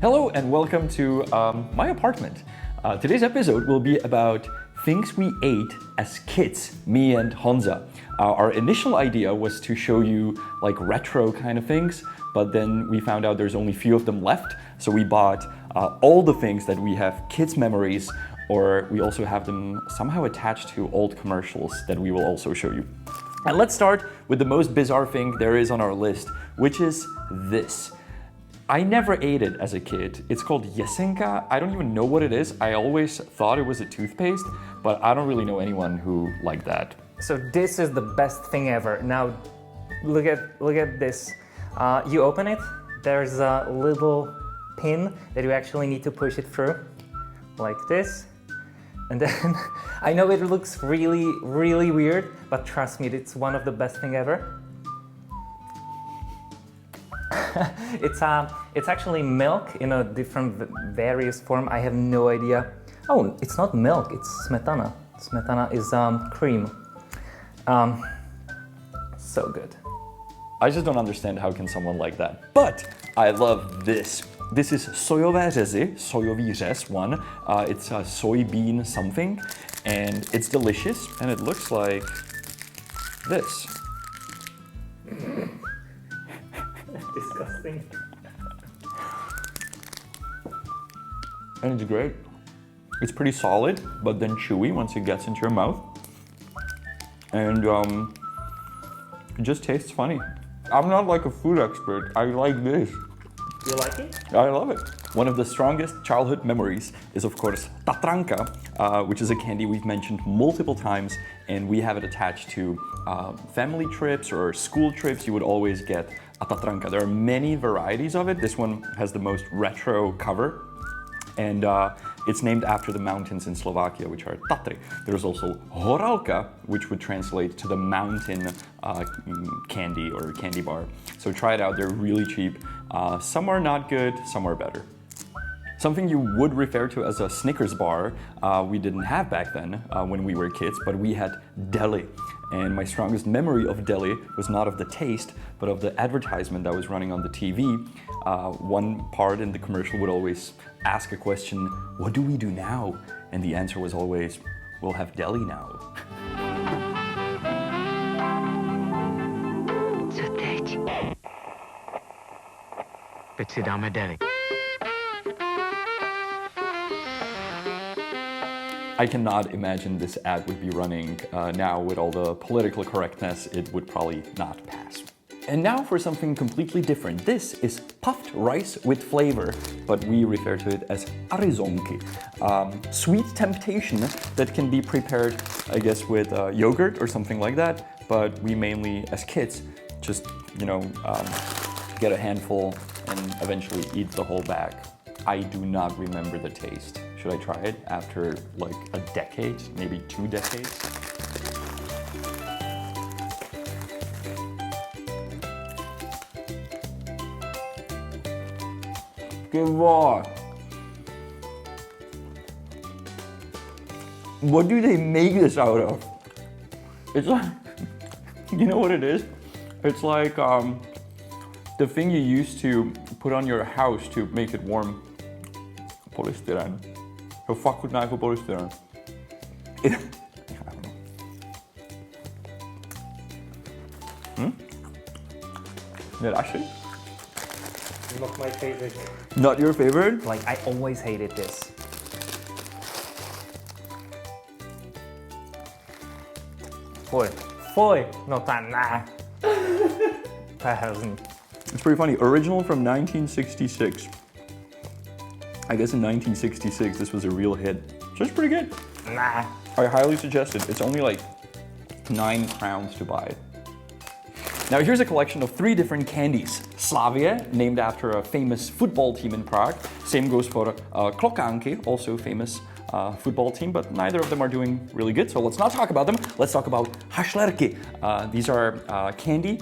Hello and welcome to my apartment. Today's episode will be about things we ate as kids, me and Honza. Our initial idea was to show you like retro kind of things, but then we found out there's only a few of them left, so we bought all the things that we have kids' memories, or we also have them somehow attached to old commercials that we will also show you. And let's start with the most bizarre thing there is on our list, which is this. I never ate it as a kid. It's called Jesenka. I don't even know what it is. I always thought it was a toothpaste, but I don't really know anyone who liked that. So this is the best thing ever. Now, look at this. You open it. There's a little pin that you actually need to push it through, like this. And then, I know it looks really, really weird, but trust me, it's one of the best thing ever. It's actually milk in a different various form. I have no idea. Oh, it's not milk, it's smetana. Smetana is cream. So good. I just don't understand how can someone like that. But I love this. This is Sojové řezy, sojový řez one. It's a soybean something, and it's delicious, and it looks like this. Disgusting. And it's great. It's pretty solid, but then chewy once it gets into your mouth. And it just tastes funny. I'm not like a food expert. I like this. You like it? I love it. One of the strongest childhood memories is, of course, tatranka, which is a candy we've mentioned multiple times, and we have it attached to family trips or school trips. You would always get a tatranka. There are many varieties of it. This one has the most retro cover, and it's named after the mountains in Slovakia, which are Tatry. There's also horálka, which would translate to the mountain candy or candy bar. So try it out, they're really cheap. Some are not good, some are better. Something you would refer to as a Snickers bar, we didn't have back then when we were kids, but we had deli. And my strongest memory of deli was not of the taste, but of the advertisement that was running on the TV. One part in the commercial would always ask a question, what do we do now? And the answer was always, we'll have deli now. Co teď? Teď si dáme deli. I cannot imagine this ad would be running now with all the political correctness. It would probably not pass. And now for something completely different. This is puffed rice with flavor, but we refer to it as arizonky. Sweet temptation that can be prepared, I guess, with yogurt or something like that. But we mainly, as kids, just, get a handful and eventually eat the whole bag. I do not remember the taste. Should I try it after like a decade, maybe 2 decades? Give on. What do they make this out of? It's like, you know what it is? It's like the thing you used to put on your house to make it warm. Polystyrene. Heel fuck goed naar voor polystyrene. I don't know. Net asje? Not my favorite. Not your favorite? Like, I always hated this. Foi. No, nah. That hasn't. It's pretty funny. Original from 1966. I guess in 1966 this was a real hit. So it's pretty good. Nah. I highly suggest it. It's only like 9 crowns to buy it. Now here's a collection of 3 different candies. Slavie, named after a famous football team in Prague. Same goes for Klokanky, also famous football team, but neither of them are doing really good, so let's not talk about them. Let's talk about hašlerky. These are candy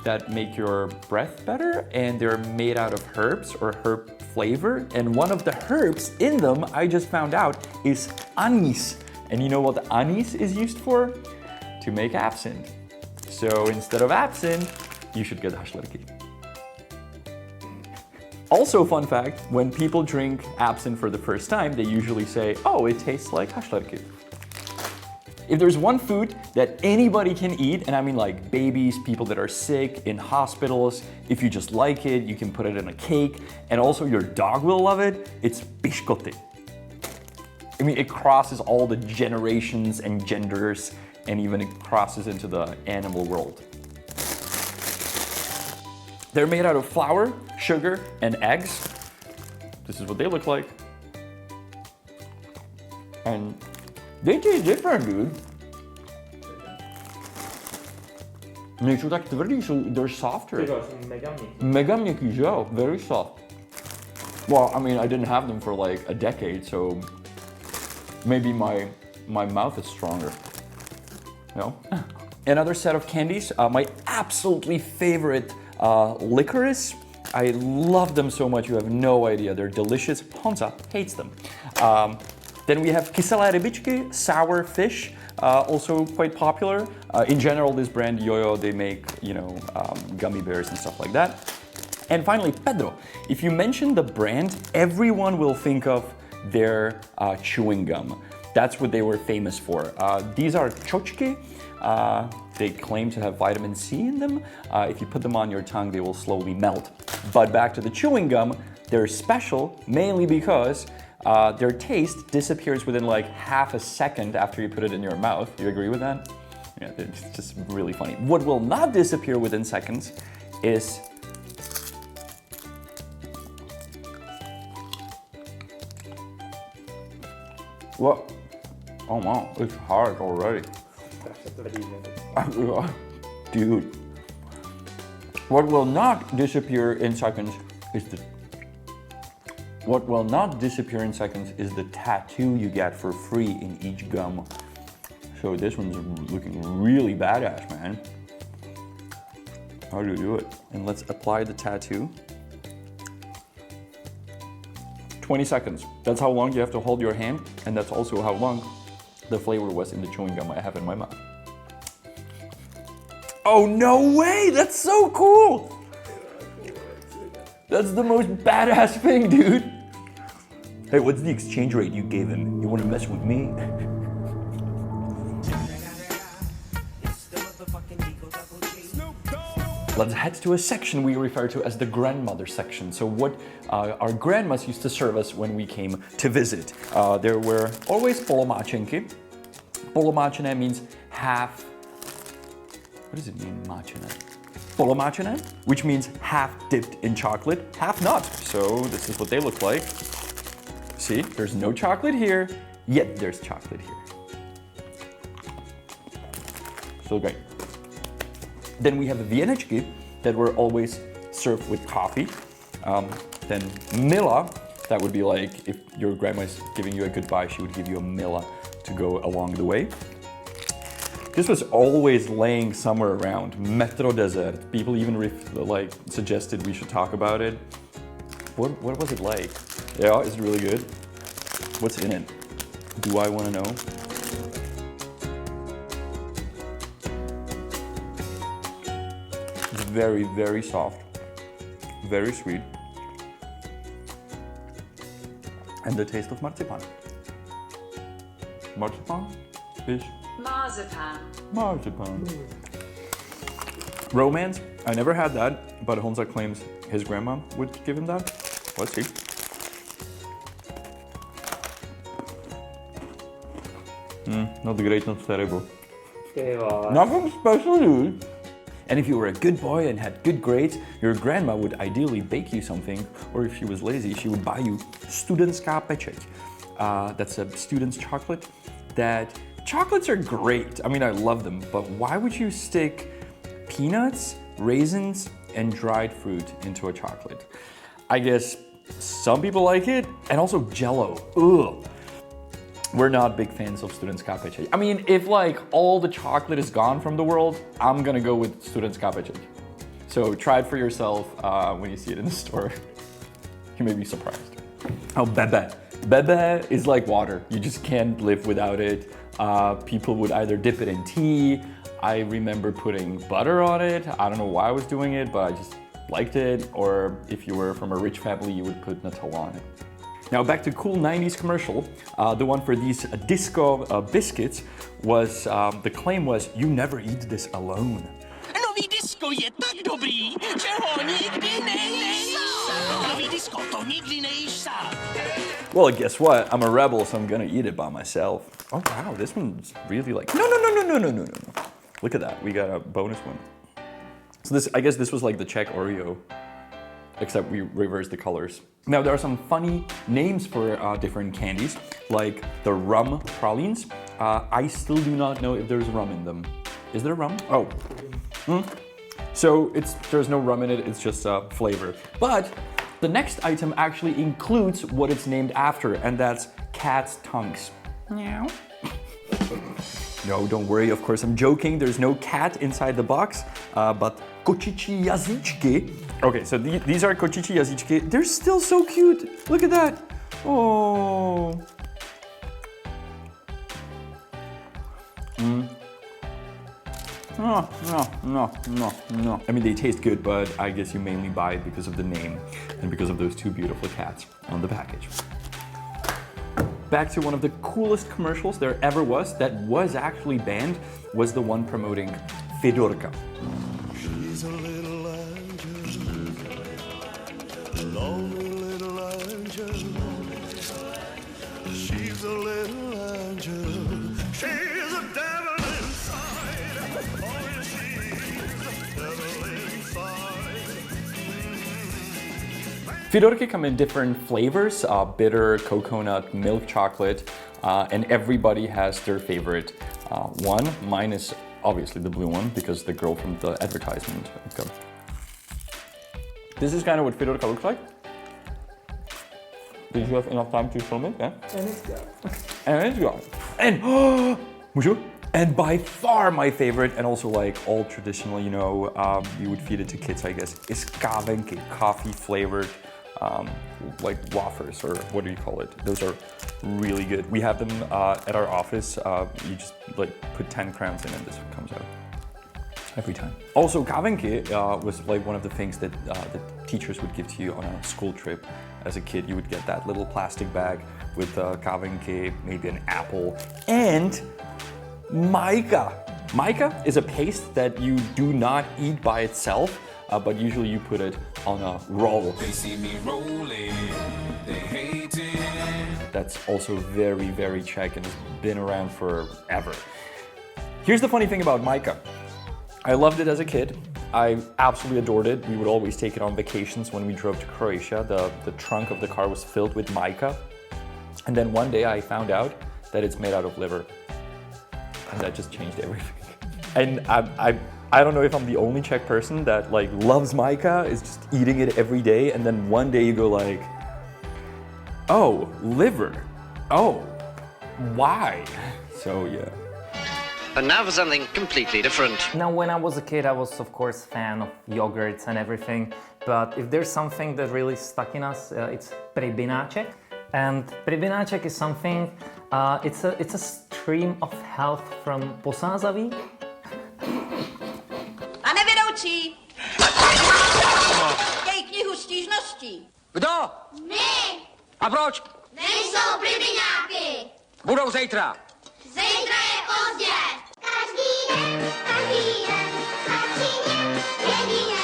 that make your breath better, and they're made out of herbs or herb flavor, and one of the herbs in them, I just found out, is anise. And you know what the anise is used for? To make absinthe. So instead of absinthe, you should get hašlerky. Also, fun fact, when people drink absinthe for the first time, they usually say, oh, it tastes like hašlerky. If there's one food that anybody can eat, and I mean like babies, people that are sick, in hospitals, if you just like it, you can put it in a cake, and also your dog will love it, it's piškoty. I mean, it crosses all the generations and genders, and even it crosses into the animal world. They're made out of flour, sugar, and eggs. This is what they look like. And they taste different, dude. Nejsou tak tvrdý, they're softer. Mega měkký, že jo? Very soft. Well, I mean, I didn't have them for like a decade, so maybe my mouth is stronger. You know? Another set of candies, my absolutely favorite licorice. I love them so much, you have no idea. They're delicious. Honza hates them. Then we have kyselé rybičky, sour fish, also quite popular. In general, this brand Yo-Yo, they make, you know, gummy bears and stuff like that. And finally, Pedro. If you mention the brand, everyone will think of their chewing gum. That's what they were famous for. These are čočky. They claim to have vitamin C in them. If you put them on your tongue, they will slowly melt. But back to the chewing gum, they're special mainly because their taste disappears within like half a second after you put it in your mouth. You agree with that? Yeah, it's just really funny. What will not disappear within seconds is what? Oh wow, it's hard already. Dude. What will not disappear in seconds is the tattoo you get for free in each gum. So this one's looking really badass, man. How do you do it? And let's apply the tattoo. 20 seconds. That's how long you have to hold your hand, and that's also how long the flavor was in the chewing gum I have in my mouth. Oh, no way! That's so cool! That's the most badass thing, dude! Hey, what's the exchange rate you gave him? You wanna mess with me? Let's head to a section we refer to as the grandmother section. So what our grandmas used to serve us when we came to visit. There were always polomáčenky. Polomáčené means half. What does it mean, máčené? Polomáčené, which means half dipped in chocolate, half not. So this is what they look like. See, there's no chocolate here, yet there's chocolate here. So great. Then we have the vienečky that were always served with coffee. Then mila, that would be like if your grandma's giving you a goodbye, she would give you a mila to go along the way. This was always laying somewhere around. Metro dessert. People even suggested we should talk about it. What was it like? Yeah, it's really good. What's in it? Do I want to know? It's very, very soft. Very sweet. And the taste of marzipan. Marzipan is marzipan. Romance, I never had that, but Honza claims his grandma would give him that. Let's see. Not great, not terrible. Nothing special, dude. And if you were a good boy and had good grades, your grandma would ideally bake you something, or if she was lazy, she would buy you studentská pečeť. That's a student's chocolate. Chocolates are great. I mean, I love them, but why would you stick peanuts, raisins, and dried fruit into a chocolate? I guess some people like it, and also Jell-O. Ugh. We're not big fans of studentská pečeť. I mean, if like all the chocolate is gone from the world, I'm gonna go with studentská pečeť. So try it for yourself when you see it in the store. You may be surprised. Oh, bebe. Bebe is like water. You just can't live without it. People would either dip it in tea. I remember putting butter on it. I don't know why I was doing it, but liked it, or if you were from a rich family, you would put Nutella on it. Now back to cool 90s commercial. The one for these disco biscuits was, the claim was, you never eat this alone. Nový disko je tak dobrý, že ho nikdy nejíš sám. Nový disko to nikdy nejíš sám. Well, guess what? I'm a rebel, so I'm gonna eat it by myself. Oh wow, this one's really like, no. Look at that, we got a bonus one. So this, I guess this was like the Czech Oreo, except we reversed the colors. Now there are some funny names for different candies, like the Rum Pralines. I still do not know if there's rum in them. Is there rum? Oh. So there's no rum in it, it's just flavor. But the next item actually includes what it's named after, and that's cat's tongues. Meow. No, don't worry, of course I'm joking, there's no cat inside the box, but Kočíčí jazýčky. Okay, so these are Kočíčí jazýčky. They're still so cute, look at that. Oh. No. I mean, they taste good, but I guess you mainly buy it because of the name and because of those two beautiful cats on the package. Back to one of the coolest commercials there ever was that was actually banned, was the one promoting Fedorka. She's a little angel, a lonely little angel. She's a little angel. She's a devil inside. Oh, she's a devil inside. Fedorky come in different flavors, bitter, coconut, milk chocolate, and everybody has their favorite one. Mine is obviously the blue one because the girl from the advertisement. Okay. This is kind of what Fedorka looks like. Did you have enough time to film it? Yeah? And it's gone. And it's gone. And bonjour. And by far my favorite, and also like all traditional, you know, you would feed it to kids, I guess, is kavenky, coffee flavored, like wafers, or what do you call it? Those are really good. We have them at our office. You just like put 10 crowns in and this comes out every time. Also, kavenky was like one of the things that the teachers would give to you on a school trip. As a kid, you would get that little plastic bag with kavenky, maybe an apple, and Mica. Mica is a paste that you do not eat by itself, but usually you put it on a roll. They see me rolling, they hate it. That's also very, very Czech and has been around forever. Here's the funny thing about Mica. I loved it as a kid. I absolutely adored it. We would always take it on vacations when we drove to Croatia. The trunk of the car was filled with Mica. And then one day I found out that it's made out of liver. And that just changed everything. And I don't know if I'm the only Czech person that like loves Mica, is just eating it every day, and then one day you go like, oh, liver. Oh, why? So yeah. And now for something completely different. Now, when I was a kid, I was of course fan of yogurts and everything. But if there's something that really stuck in us, it's pribináček. And pribináček is something. It's a stream of health from Posázaví. Pane vedoucí! Chtěj knihu stížností. Kdo? My! A proč? Nejsou pribiňáky! Budou zítra. Zítra je pozdě! Každý den, jedině.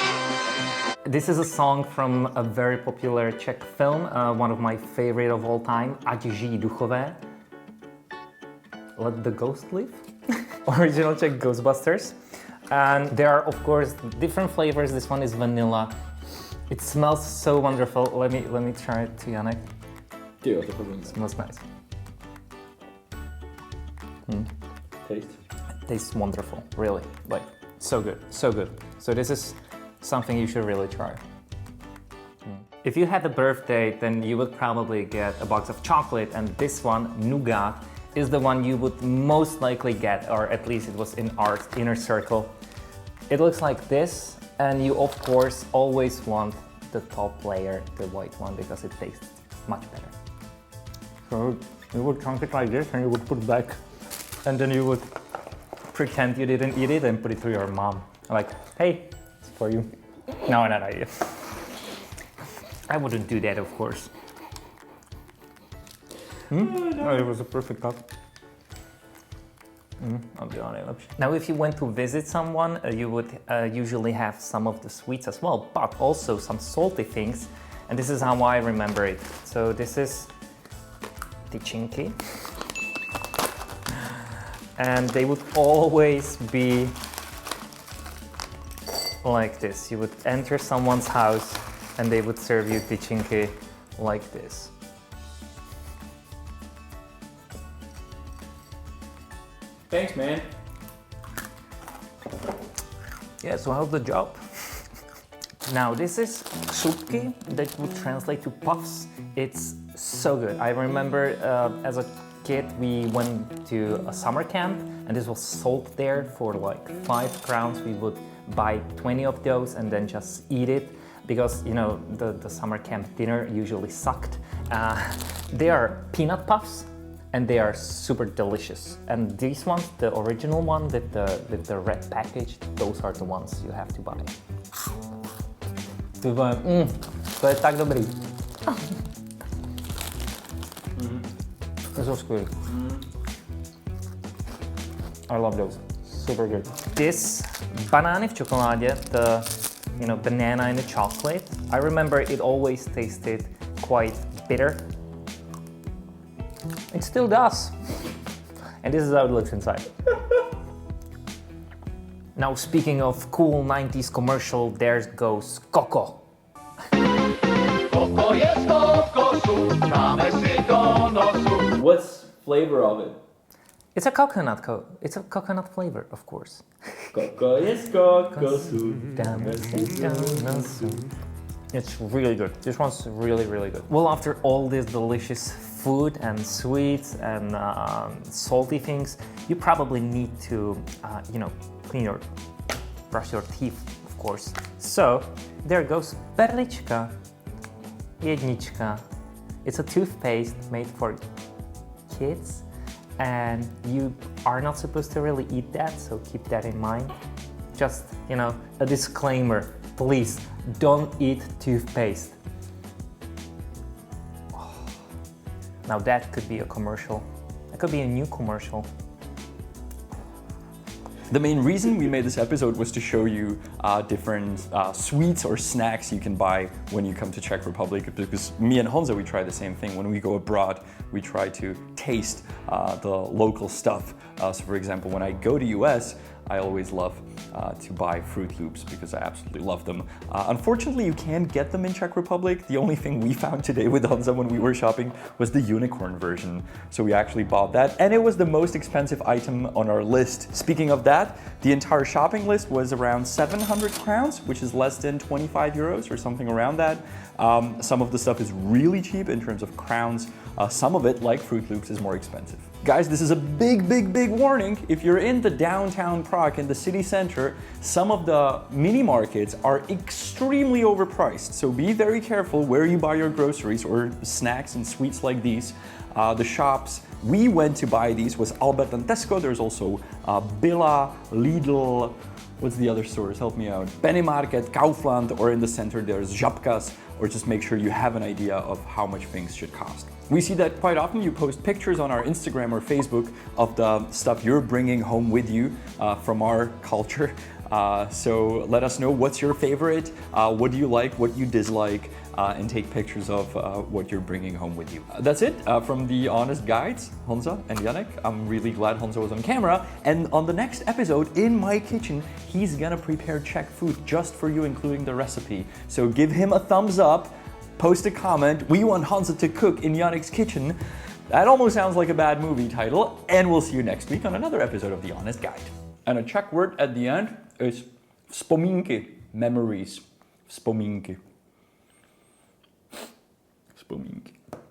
This is a song from a very popular Czech film, one of my favorite of all time, Ať žijí duchové. Let the Ghost Live? Original Czech Ghostbusters. And there are, of course, different flavors. This one is vanilla. It smells so wonderful. Let me try it to Janek. It smells nice. Taste. It tastes wonderful, really. Like, so good, so good. So this is something you should really try. If you had a birthday, then you would probably get a box of chocolate, and this one, nougat, is the one you would most likely get, or at least it was in our inner circle. It looks like this, and you of course always want the top layer, the white one, because it tastes much better. So you would chunk it like this, and you would put it back, and then you would pretend you didn't eat it and put it to your mom. Like, hey, it's for you. No, not idea. I wouldn't do that, of course. No, it was a perfect cup. Now, if you went to visit someone, you would usually have some of the sweets as well, but also some salty things. And this is how I remember it. So this is řezy. And they would always be like this. You would enter someone's house and they would serve you řezy like this. Thanks, man. Yeah, so how's the job? Now this is šupky, that would translate to puffs. It's so good. I remember as a kid we went to a summer camp and this was sold there for like 5 crowns. We would buy 20 of those and then just eat it because, you know, the summer camp dinner usually sucked. They are peanut puffs and they are super delicious. And these ones, the original one with the red package, those are the ones you have to buy. To je tak dobrý. To jsou skvělý. I love those. Super good. This banana v čokoládě, the banana in the chocolate, I remember it always tasted quite bitter. It still does. And this is how it looks inside. Now, speaking of cool 90s commercial, there goes Coco. What's flavor of it? It's a coconut It's a coconut flavor, of course. Coco jest kokosu. It's really good. This one's really, really good. Well, after all this delicious food and sweets and salty things, you probably need to, brush your teeth, of course. So, there goes perlička, jednička. It's a toothpaste made for kids, and you are not supposed to really eat that, so keep that in mind. Just, a disclaimer, please don't eat toothpaste. Now that could be a commercial. That could be a new commercial. The main reason we made this episode was to show you different sweets or snacks you can buy when you come to Czech Republic, because me and Honza, we try the same thing. When we go abroad, we try to taste the local stuff. So for example, when I go to US, I always love to buy Fruit Loops because I absolutely love them. Unfortunately, you can't get them in Czech Republic. The only thing we found today with Honza when we were shopping was the unicorn version. So we actually bought that, and it was the most expensive item on our list. Speaking of that, the entire shopping list was around 700 crowns, which is less than 25 euros or something around that. Some of the stuff is really cheap in terms of crowns. Some of it, like Fruit Loops, is more expensive. Guys, this is a big warning. If you're in the downtown Prague, in the city center, some of the mini markets are extremely overpriced. So be very careful where you buy your groceries or snacks and sweets like these. The shops we went to buy these was Albert and Tesco. There's also Billa, Lidl, what's the other stores? Help me out. Penny Market, Kaufland, or in the center there's Žabkas, or just make sure you have an idea of how much things should cost. We see that quite often you post pictures on our Instagram or Facebook of the stuff you're bringing home with you from our culture. So let us know what's your favorite, what do you like, what you dislike, and take pictures of what you're bringing home with you. That's it from the Honest Guides, Honza and Janek. I'm really glad Honza was on camera. And on the next episode, in my kitchen, he's gonna prepare Czech food just for you, including the recipe. So give him a thumbs up, post a comment. We want Honza to cook in Janek's kitchen. That almost sounds like a bad movie title. And we'll see you next week on another episode of The Honest Guide. And a Czech word at the end is vzpomínky, memories. Vzpomínky. Vzpomínky.